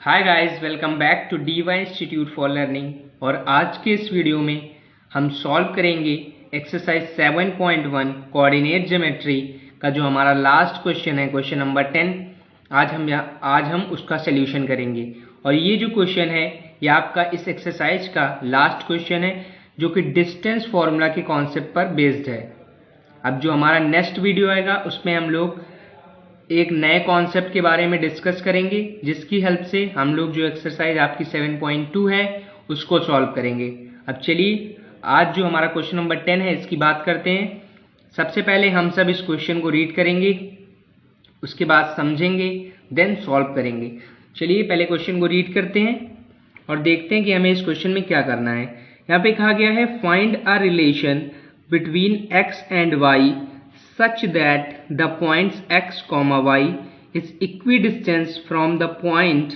Hi guys, welcome back to DY institute for learning. और आज के इस वीडियो में हम सॉल्व करेंगे एक्सरसाइज 7.1 कोऑर्डिनेट ज्योमेट्री का जो हमारा लास्ट क्वेश्चन है, क्वेश्चन नंबर 10। आज हम उसका सल्यूशन करेंगे। और ये जो क्वेश्चन है ये आपका इस एक्सरसाइज का लास्ट क्वेश्चन है, जो कि डिस्टेंस फॉर्मूला के कॉन्सेप्ट पर बेस्ड है। अब जो हमारा नेक्स्ट वीडियो आएगा उसमें हम लोग एक नए कॉन्सेप्ट के बारे में डिस्कस करेंगे, जिसकी हेल्प से हम लोग जो एक्सरसाइज आपकी 7.2 है उसको सॉल्व करेंगे। अब चलिए आज जो हमारा क्वेश्चन नंबर 10 है इसकी बात करते हैं। सबसे पहले हम सब इस क्वेश्चन को रीड करेंगे, उसके बाद समझेंगे, देन सॉल्व करेंगे। चलिए पहले क्वेश्चन को रीड करते हैं और देखते हैं कि हमें इस क्वेश्चन में क्या करना है। यहाँ पे कहा गया है find a relation between x and y such that the points x, y is equidistant from the point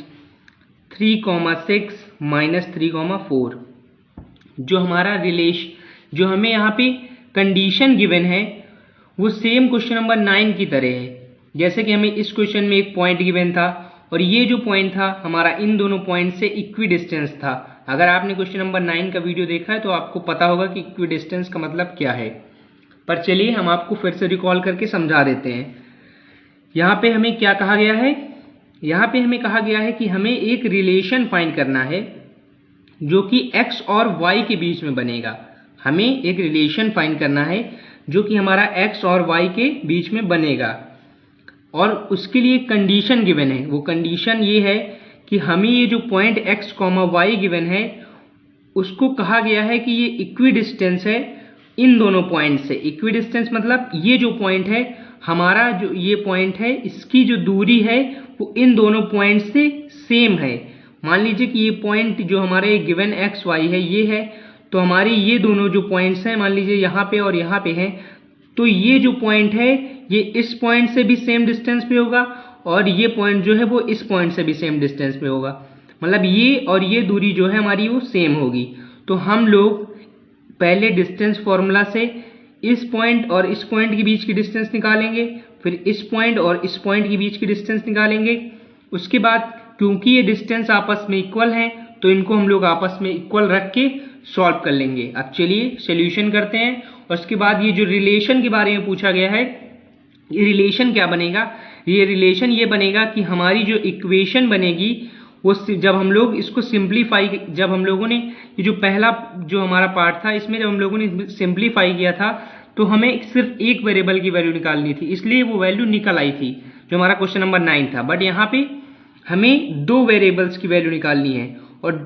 3, 6 minus 3, 4। जो हमारा जो हमें यहाँ पे कंडीशन गिवन है वो सेम क्वेश्चन नंबर 9 की तरह है। जैसे कि हमें इस क्वेश्चन में एक पॉइंट गिवन था और ये जो पॉइंट था हमारा इन दोनों पॉइंट से इक्विडिस्टेंस था। अगर आपने क्वेश्चन नंबर 9 का वीडियो देखा है तो आपको पता होगा कि इक्विडिस्टेंस का मतलब क्या है। पर चलिए हम आपको फिर से रिकॉल करके समझा देते हैं। यहाँ पे हमें क्या कहा गया है, यहाँ पे हमें कहा गया है कि हमें एक रिलेशन फाइंड करना है जो कि x और y के बीच में बनेगा। हमें एक रिलेशन फाइंड करना है जो कि हमारा x और y के बीच में बनेगा, और उसके लिए कंडीशन गिवन है। वो कंडीशन ये है कि हमें ये जो पॉइंट x, y गिवन है उसको कहा गया है कि ये इक्विडिस्टेंस है इन दोनों पॉइंट से। इक्विडिस्टेंस मतलब ये जो पॉइंट है हमारा, जो ये पॉइंट है इसकी जो दूरी है वो इन दोनों पॉइंट से सेम है। मान लीजिए कि ये पॉइंट जो हमारे गिवन एक्स वाई है ये है, तो हमारी ये दोनों जो पॉइंट्स हैं मान लीजिए यहाँ पे और यहाँ पे हैं, तो ये जो पॉइंट है ये इस पॉइंट से भी सेम डिस्टेंस पे होगा और ये पॉइंट जो है वो इस पॉइंट से भी सेम डिस्टेंस पे होगा। मतलब ये और ये दूरी जो है हमारी वो सेम होगी। तो हम लोग पहले डिस्टेंस फॉर्मूला से इस पॉइंट और इस पॉइंट के बीच की डिस्टेंस निकालेंगे, फिर इस पॉइंट और इस पॉइंट के बीच की डिस्टेंस निकालेंगे। उसके बाद क्योंकि ये डिस्टेंस आपस में इक्वल हैं तो इनको हम लोग आपस में इक्वल रख के सॉल्व कर लेंगे। अब चलिए सॉल्यूशन करते हैं। और उसके बाद ये जो रिलेशन के बारे में पूछा गया है, ये रिलेशन क्या बनेगा, ये रिलेशन ये बनेगा कि हमारी जो इक्वेशन बनेगी वो जब हम लोग इसको सिंप्लीफाई, जब हम लोगों ने ये जो पहला जो हमारा पार्ट था इसमें जब हम लोगों ने सिंप्लीफाई किया था तो हमें सिर्फ एक वेरिएबल की वैल्यू निकालनी थी, इसलिए वो वैल्यू निकल आई थी जो हमारा क्वेश्चन नंबर 9 था। बट यहाँ पे हमें दो वेरिएबल्स की वैल्यू निकालनी है और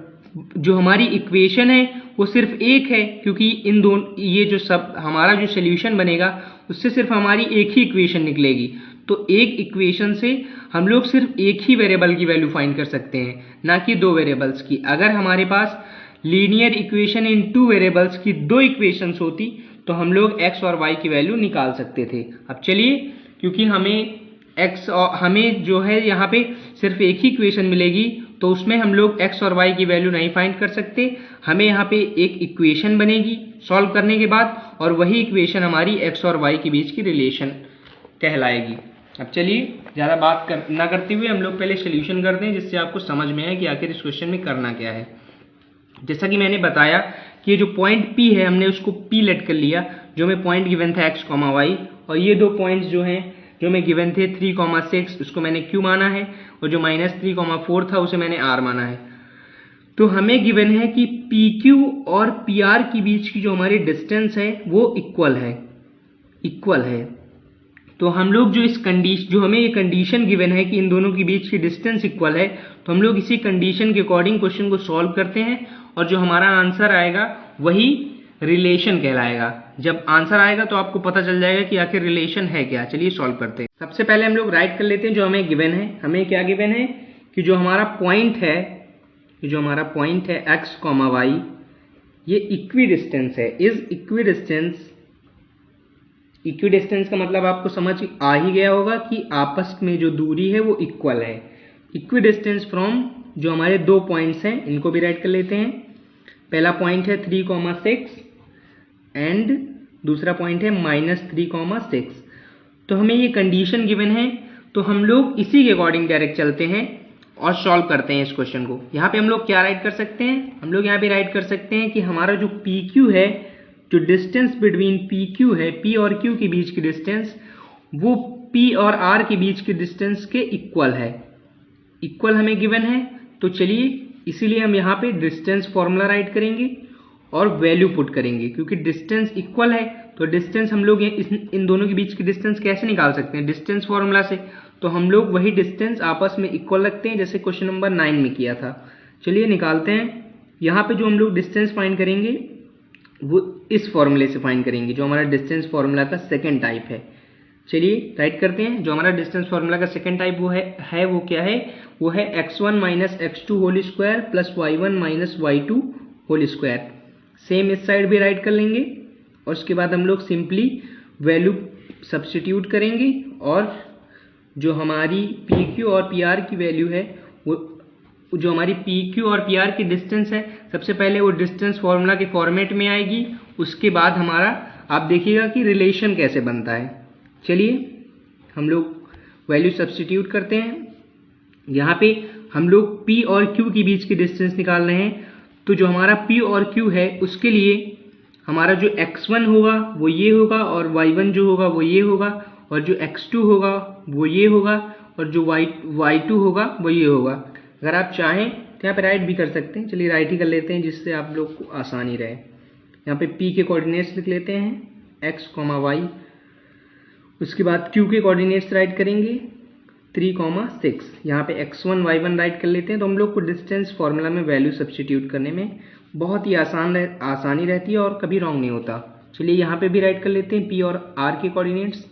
जो हमारी इक्वेशन है वो सिर्फ एक है, क्योंकि इन दोनों ये जो सब हमारा जो सोल्यूशन बनेगा उससे सिर्फ हमारी एक ही इक्वेशन निकलेगी। तो एक इक्वेशन से हम लोग सिर्फ एक ही वेरिएबल की वैल्यू फाइंड कर सकते हैं, ना कि दो वेरिएबल्स की। अगर हमारे पास linear equation in two variables की दो इक्वेशंस होती तो हम लोग x और y की वैल्यू निकाल सकते थे। अब चलिए, क्योंकि हमें जो है यहाँ पे सिर्फ एक ही इक्वेशन मिलेगी तो उसमें हम लोग x और y की वैल्यू नहीं फाइंड कर सकते। हमें यहाँ पे एक इक्वेशन बनेगी सॉल्व करने के बाद, और वही इक्वेशन हमारी x और y के बीच की रिलेशन कहलाएगी। अब चलिए ज़्यादा बात ना करते हुए हम लोग पहले सोल्यूशन करते हैं, जिससे आपको समझ में आए कि आखिर इस क्वेश्चन में करना क्या है। जैसा कि मैंने बताया कि ये जो पॉइंट P है हमने उसको P लेट कर लिया, जो हमें पॉइंट गिवन था x, y, और ये दो पॉइंट्स जो हैं जो हमें गिवन थे 3, 6 उसको मैंने Q माना है, और जो -3, 4 था उसे मैंने R माना है। तो हमें गिवन है कि PQ और PR के बीच की जो हमारी डिस्टेंस है वो इक्वल है। तो हम लोग जो हमें ये कंडीशन गिवन है कि इन दोनों के बीच की डिस्टेंस इक्वल है, तो हम लोग इसी कंडीशन के अकॉर्डिंग क्वेश्चन को सॉल्व करते हैं और जो हमारा आंसर आएगा वही रिलेशन कहलाएगा। जब आंसर आएगा तो आपको पता चल जाएगा कि आखिर रिलेशन है क्या। चलिए सॉल्व करते हैं। सबसे पहले हम लोग राइट कर लेते हैं जो हमें गिवन है। हमें क्या गिवन है कि जो हमारा पॉइंट है x, y, ये इक्विडिस्टेंस है। इक्विडिस्टेंस का मतलब आपको समझ आ ही गया होगा कि आपस में जो दूरी है वो इक्वल है। इक्विडिस्टेंस फ्रॉम जो हमारे दो पॉइंट्स हैं इनको भी राइट कर लेते हैं। पहला पॉइंट है 3, 6 एंड दूसरा पॉइंट है -3, 6। तो हमें ये कंडीशन गिवन है तो हम लोग इसी के अकॉर्डिंग डायरेक्ट चलते हैं और सॉल्व करते हैं इस क्वेश्चन को। यहाँ पे हम लोग क्या राइट कर सकते हैं, हम लोग यहाँ पे राइट कर सकते हैं कि हमारा जो पी क्यू है, जो डिस्टेंस बिटवीन पी क्यू है, पी और क्यू के बीच की डिस्टेंस, वो पी और आर के बीच की डिस्टेंस के इक्वल है। इक्वल हमें गिवन है, तो चलिए इसीलिए हम यहाँ पे डिस्टेंस फॉर्मूला राइट करेंगे और वैल्यू पुट करेंगे। क्योंकि डिस्टेंस इक्वल है तो डिस्टेंस हम लोग इन दोनों के बीच की डिस्टेंस कैसे निकाल सकते हैं, डिस्टेंस फॉर्मूला से। तो हम लोग वही डिस्टेंस आपस में इक्वल रखते हैं जैसे क्वेश्चन नंबर 9 में किया था। चलिए निकालते हैं। यहाँ पे जो हम लोग डिस्टेंस फाइंड करेंगे वो इस फॉर्मूले से फाइंड करेंगे, जो हमारा डिस्टेंस फॉर्मूला का सेकेंड टाइप है। चलिए राइट करते हैं। जो हमारा डिस्टेंस फॉर्मूला का सेकेंड टाइप वो क्या है, वो है x1 minus x2 whole square plus y1 minus y2 whole square. Same इस साइड भी राइट कर लेंगे और उसके बाद हम लोग सिंपली वैल्यू सब्स्टिट्यूट करेंगे और जो हमारी पी क्यू और पी आर की वैल्यू है, वो जो हमारी पी क्यू और पी आर की डिस्टेंस है, सबसे पहले वो डिस्टेंस फॉर्मूला के फॉर्मेट में आएगी। उसके बाद हमारा आप देखिएगा कि रिलेशन कैसे बनता है। चलिए हम लोग वैल्यू सब्स्टिट्यूट करते हैं। यहाँ पे हम लोग P और Q के बीच की डिस्टेंस निकाल रहे हैं। तो जो हमारा P और Q है उसके लिए हमारा जो x1 होगा वो ये होगा और y1 जो होगा वो ये होगा और जो x2 होगा वो ये होगा और जो y2 होगा वो ये होगा। अगर आप चाहें तो यहाँ पे राइट भी कर सकते हैं। चलिए राइट ही कर लेते हैं जिससे आप लोग को आसानी रहे। यहाँ पे P के कोऑर्डिनेट्स लिख लेते हैं x, y। उसके बाद Q के कोऑर्डिनेट्स राइट करेंगे 3, 6। यहाँ पे x1, y1 राइट कर लेते हैं। तो हम लोग को डिस्टेंस फॉर्मूला में वैल्यू सब्स्टिट्यूट करने में बहुत ही आसानी रहती है और कभी रॉन्ग नहीं होता। चलिए यहाँ पे भी राइट कर लेते हैं P और R के कोऑर्डिनेट्स।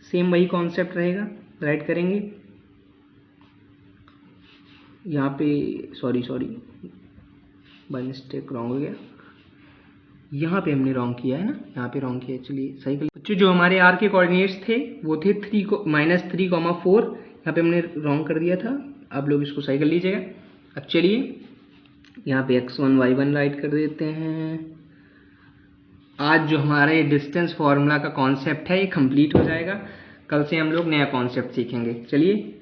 सेम वही कॉन्सेप्ट रहेगा, राइट करेंगे। यहाँ पे सॉरी बाय मिस्टेक रॉन्ग हो गया। यहाँ पे हमने रॉन्ग किया है ना, यहाँ पे रॉन्ग किया है। चलिए सही कर। बच्चों जो हमारे आर के कोऑर्डिनेट्स थे वो थे -3, 4। यहाँ पे हमने रॉन्ग कर दिया था, आप लोग इसको सही कर लीजिएगा। अब चलिए यहाँ पे x1, y1 राइट कर देते हैं। आज जो हमारे डिस्टेंस फॉर्मूला का कॉन्सेप्ट है ये कंप्लीट हो जाएगा। कल से हम लोग नया कॉन्सेप्ट सीखेंगे। चलिए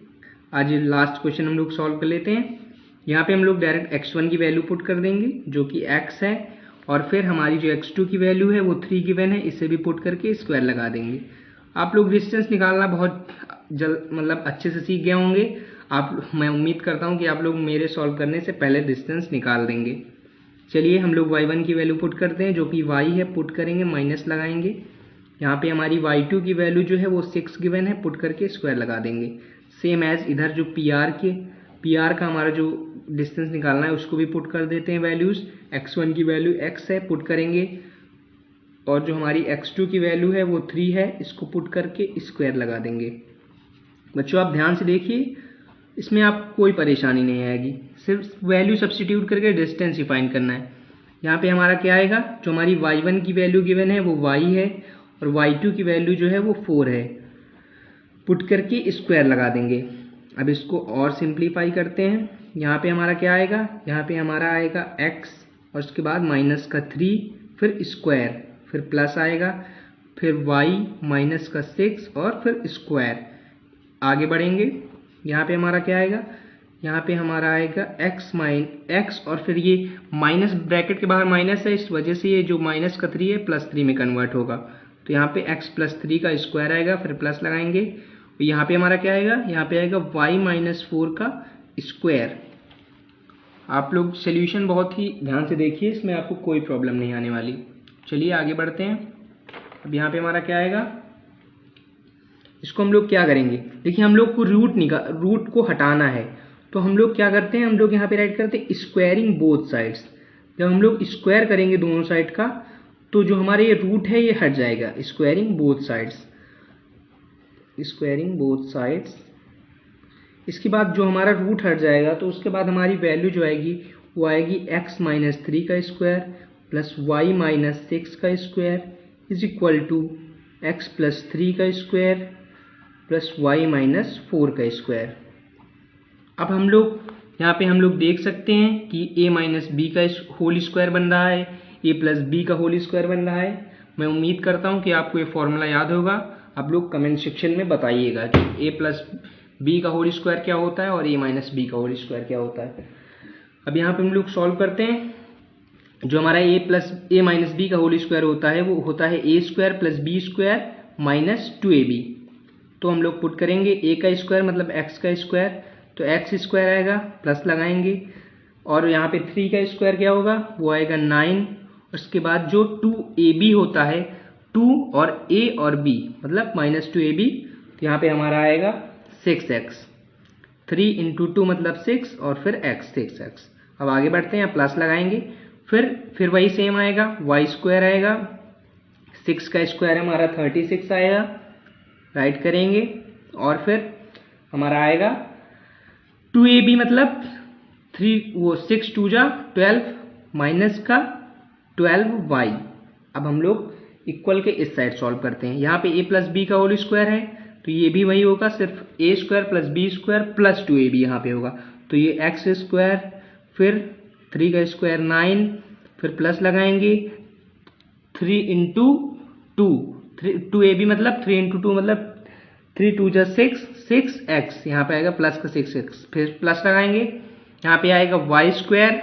आज लास्ट क्वेश्चन हम लोग सॉल्व कर लेते हैं। यहाँ पे हम लोग डायरेक्ट x1 की वैल्यू पुट कर देंगे जो कि x है, और फिर हमारी जो x2 की वैल्यू है वो 3 गिवन है, इसे भी पुट करके स्क्वायर लगा देंगे। आप लोग डिस्टेंस निकालना बहुत मतलब अच्छे से सीख गए होंगे। मैं उम्मीद करता हूँ कि आप लोग मेरे सॉल्व करने से पहले डिस्टेंस निकाल देंगे। चलिए हम लोग y1 की वैल्यू पुट करते हैं जो कि y है, पुट करेंगे, माइनस लगाएंगे। यहाँ पे हमारी y2 की वैल्यू जो है वो 6 गिवन है, पुट करके स्क्वायर लगा देंगे। सेम एज इधर जो पी आर का हमारा जो डिस्टेंस निकालना है उसको भी पुट कर देते हैं वैल्यूज़। x1 की वैल्यू x है, पुट करेंगे, और जो हमारी x2 की वैल्यू है वो 3 है, इसको पुट करके स्क्वायर लगा देंगे। बच्चों आप ध्यान से देखिए, इसमें आपको कोई परेशानी नहीं आएगी, सिर्फ वैल्यू सब्स्टिट्यूट करके डिस्टेंस ही फाइंड करना है। यहाँ पे हमारा क्या आएगा, जो हमारी y1 की वैल्यू गिवन है वो y है और y2 की वैल्यू जो है वो 4 है, पुट करके स्क्वायर लगा देंगे। अब इसको और सिंप्लीफाई करते हैं। यहाँ पे हमारा क्या आएगा, यहाँ पे हमारा आएगा x और उसके बाद -3, फिर स्क्वायर, फिर प्लस आएगा, फिर y -6 और फिर स्क्वायर। आगे बढ़ेंगे। यहाँ पे हमारा क्या आएगा, यहाँ पे हमारा आएगा x और फिर ये माइनस ब्रैकेट के बाहर माइनस है, इस वजह से ये जो -3 है +3 में कन्वर्ट होगा। तो यहाँ पे x + 3 का स्क्वायर आएगा, फिर प्लस लगाएंगे। तो यहाँ पे हमारा क्या आएगा, यहाँ पे आएगा y - 4 का स्क्वायर। आप लोग सोल्यूशन बहुत ही ध्यान से देखिए, इसमें आपको कोई प्रॉब्लम नहीं आने वाली। चलिए आगे बढ़ते हैं। अब यहाँ पे हमारा क्या आएगा, इसको हम लोग क्या करेंगे, देखिए हम लोग को रूट को हटाना है। तो हम लोग क्या करते हैं, हम लोग यहाँ पे राइट करते हैं स्क्वायरिंग बोथ साइड्स। जब हम लोग स्क्वायर करेंगे दोनों साइड का तो जो हमारे ये रूट है ये हट जाएगा। Squaring both sides. इसके बाद जो हमारा रूट हट जाएगा तो उसके बाद हमारी वैल्यू जो आएगी वो आएगी x - 3 का स्क्वायर प्लस y - 6 का square is equal to x + 3 का स्क्वायर प्लस y - 4 का स्क्वायर। अब हम लोग यहाँ पे हम लोग देख सकते हैं कि a - b का होल स्क्वायर बन रहा है, a + b का होल स्क्वायर बन रहा है। मैं उम्मीद करता हूँ कि आपको ये फॉर्मूला याद होगा। आप लोग कमेंट सेक्शन में बताइएगा कि a + बी का होल स्क्वायर क्या होता है और ए माइनस बी का होल स्क्वायर क्या होता है। अब यहाँ पे हम लोग सॉल्व करते हैं। जो हमारा a plus a minus b का होल स्क्वायर होता है वो होता है a square plus b square minus 2ab। तो हम लोग पुट करेंगे ए का स्क्वायर मतलब एक्स का स्क्वायर, तो एक्स स्क्वायर आएगा, प्लस लगाएंगे, और यहाँ पे 3 का स्क्वायर क्या होगा, वो आएगा 9। उसके बाद जो 2ab होता है, 2 और a और b मतलब माइनस 2ab, तो यहाँ पे हमारा आएगा 6x। 3 इंटू 2 मतलब 6 और फिर x 6x। अब आगे बढ़ते हैं, प्लस लगाएंगे, फिर वही सेम आएगा, y स्क्वायर आएगा, 6 का स्क्वायर हमारा 36 आएगा, राइट करेंगे, और फिर हमारा आएगा 2ab मतलब 6 2 जा 12 माइनस का 12y। अब हम लोग इक्वल के इस साइड सॉल्व करते हैं। यहाँ पे a प्लस बी का होल स्क्वायर है, तो ये भी वही होगा, सिर्फ a square plus b square plus 2ab यहाँ पे होगा, तो ये एक्स स्क्वायर, फिर 3 का स्क्वायर 9, फिर प्लस लगाएंगे, 3 इंटू 2 2ab मतलब 3 इंटू 2 मतलब 3 2 जा 6x, यहाँ पे आएगा प्लस का 6x, फिर प्लस लगाएंगे, यहाँ पे आएगा y square,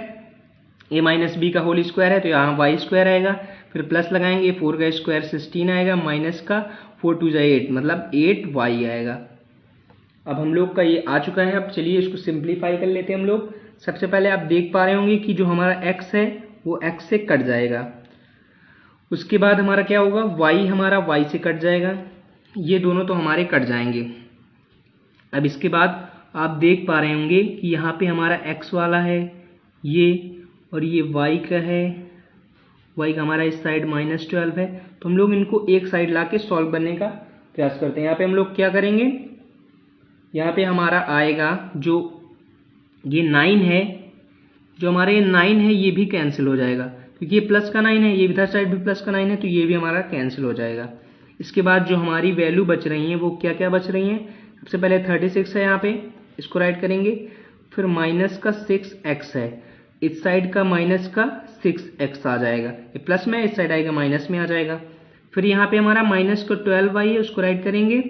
a minus b का होल स्क्वायर है तो यहाँ y स्क्वायर आएगा, फिर प्लस लगाएंगे, 4 का स्क्वायर 16 आएगा, माइनस का 4 2 जा 8 मतलब 8y आएगा। अब हम लोग का ये आ चुका है। अब चलिए इसको सिंप्लीफाई कर लेते हैं हम लोग। सबसे पहले आप देख पा रहे होंगे कि जो हमारा x है वो x से कट जाएगा, उसके बाद हमारा क्या होगा, y हमारा y से कट जाएगा, ये दोनों तो हमारे कट जाएंगे। अब इसके बाद आप देख पा रहे होंगे कि यहाँ पे हमारा x वाला है ये, और ये y का है, y का हमारा इस साइड -12 है, तो हम लोग इनको एक साइड ला के सॉल्व करने का प्रयास करते हैं। यहाँ पे हम लोग क्या करेंगे, यहाँ पे हमारा आएगा जो ये 9 है, जो हमारा ये 9 है ये भी कैंसिल हो जाएगा, क्योंकि ये प्लस का 9 है, ये इधर साइड भी प्लस का 9 है, तो ये भी हमारा कैंसिल हो जाएगा। इसके बाद जो हमारी वैल्यू बच रही हैं वो क्या क्या बच रही हैं, सबसे पहले 36 है, यहाँ पे इसको राइट करेंगे, फिर माइनस का 6x है, इस साइड का माइनस का 6x आ जाएगा, ये प्लस में इस साइड आएगा माइनस में आ जाएगा। फिर यहाँ पे हमारा माइनस का 12y है, उसको राइट करेंगे,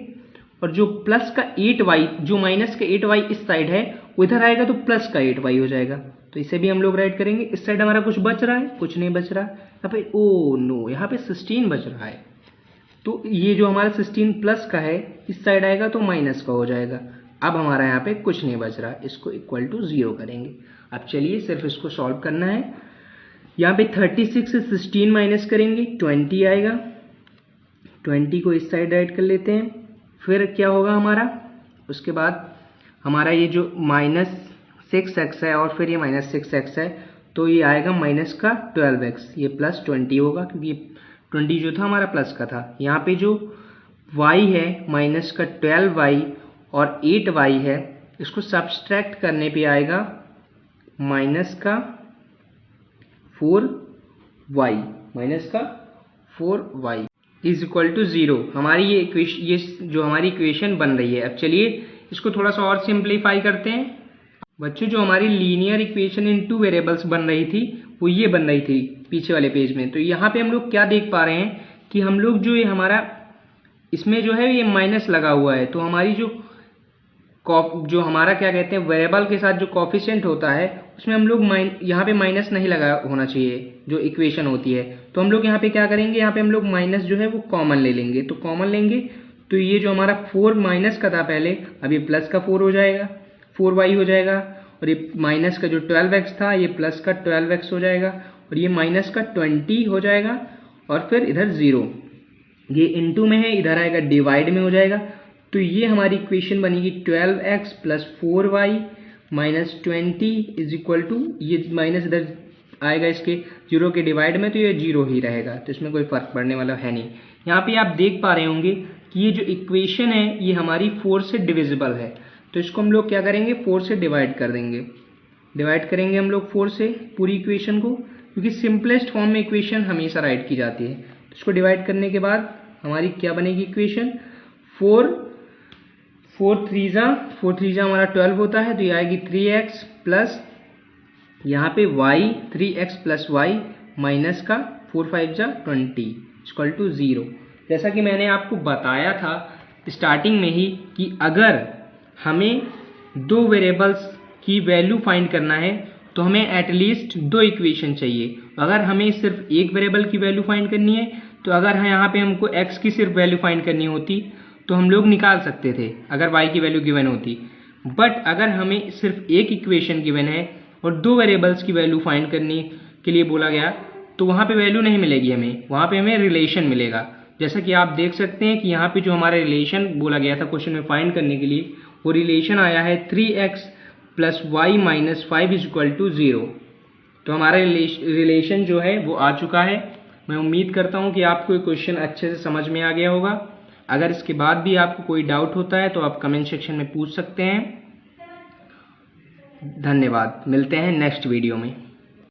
और जो प्लस का 8y, जो माइनस का 8y इस साइड है वो इधर आएगा तो प्लस का 8y हो जाएगा, तो इसे भी हम लोग राइट करेंगे। इस साइड हमारा कुछ बच रहा है, कुछ नहीं बच रहा, यहाँ पे ओ नो, यहाँ पे 16 बच रहा है, तो ये जो हमारा 16 प्लस का है इस साइड आएगा तो माइनस का हो जाएगा। अब हमारा यहाँ पे कुछ नहीं बच रहा, इसको इक्वल टू 0 करेंगे। अब चलिए सिर्फ इसको सॉल्व करना है। यहाँ पे 36 से 16 माइनस करेंगे, 20 आएगा, 20 को इस साइड राइट कर लेते हैं, फिर क्या होगा हमारा, उसके बाद हमारा ये जो -6x है और फिर ये -6x है, तो ये आएगा माइनस का 12x, ये प्लस 20 होगा, क्योंकि 20 जो था हमारा प्लस का था। यहाँ पे जो y है माइनस का 12y और 8y है, इसको सब्सट्रैक्ट करने पे आएगा माइनस का 4y, माइनस का 4y इज इक्वल टू 0। हमारी ये जो हमारी इक्वेशन बन रही है। अब चलिए इसको थोड़ा सा और सिंप्लीफाई करते हैं। बच्चों जो हमारी लीनियर इक्वेशन इन 2 वेरिएबल्स बन रही थी वो ये बन रही थी पीछे वाले पेज में। तो यहाँ पे हम लोग क्या देख पा रहे हैं कि हम लोग जो ये हमारा इसमें जो है ये माइनस लगा हुआ है, तो हमारी जो हमारा क्या कहते हैं वेरिएबल के साथ जो कॉफिशिएंट होता है उसमें हम लोग यहाँ पे माइनस नहीं लगा होना चाहिए जो इक्वेशन होती है। तो हम लोग यहाँ पे क्या करेंगे, यहाँ पे हम लोग माइनस जो है वो कॉमन ले लेंगे, तो कॉमन लेंगे तो ये जो हमारा 4 माइनस का था पहले, अब ये प्लस का 4 हो जाएगा, 4y हो जाएगा, और ये माइनस का जो 12x था ये प्लस का 12x हो जाएगा, और ये माइनस का 20 हो जाएगा, और फिर इधर 0, ये इनटू में है, इधर आएगा डिवाइड में हो जाएगा। तो ये हमारी इक्वेशन बनेगी 12x plus 4y minus 20 is equal to, ये माइनस इधर आएगा इसके 0 के डिवाइड में, तो ये 0 ही रहेगा, तो इसमें कोई फर्क पड़ने वाला है नहीं। यहाँ पे आप देख पा रहे होंगे कि ये जो इक्वेशन है ये हमारी 4 से डिविजिबल है, तो इसको हम लोग क्या करेंगे 4 से डिवाइड कर देंगे, डिवाइड करेंगे हम लोग 4 से पूरी इक्वेशन को, क्योंकि सिंपलेस्ट फॉर्म में इक्वेशन हमेशा राइट की जाती है। तो इसको डिवाइड करने के बाद हमारी क्या बनेगी इक्वेशन, 4 3 जा हमारा 12 होता है, तो ये आएगी 3x प्लस यहाँ पे y 3x plus y minus का 4 5 जा 20 इक्वल टू 0। जैसा कि मैंने आपको बताया था स्टार्टिंग में ही कि अगर हमें दो वेरिएबल्स की वैल्यू फाइंड करना है तो हमें एटलीस्ट दो इक्वेशन चाहिए। अगर हमें सिर्फ एक वेरिएबल की वैल्यू फाइंड करनी है तो अगर यहाँ पे हमको x की सिर्फ वैल्यू फाइंड करनी होती तो हम लोग निकाल सकते थे अगर y की वैल्यू गिवन होती। बट अगर हमें सिर्फ एक इक्वेशन गिवन है और दो वेरिएबल्स की वैल्यू फाइंड करने के लिए बोला गया तो वहाँ पे वैल्यू नहीं मिलेगी हमें, वहाँ पे हमें रिलेशन मिलेगा। जैसा कि आप देख सकते हैं कि यहाँ पे जो हमारा रिलेशन बोला गया था क्वेश्चन में फाइंड करने के लिए, वो रिलेशन आया है 3x + y - 5 = 0। तो हमारा रिलेशन जो है वो आ चुका है। मैं उम्मीद करता हूँ कि आपको ये क्वेश्चन अच्छे से समझ में आ गया होगा। अगर इसके बाद भी आपको कोई डाउट होता है तो आप कमेंट सेक्शन में पूछ सकते हैं। धन्यवाद, मिलते हैं नेक्स्ट वीडियो में।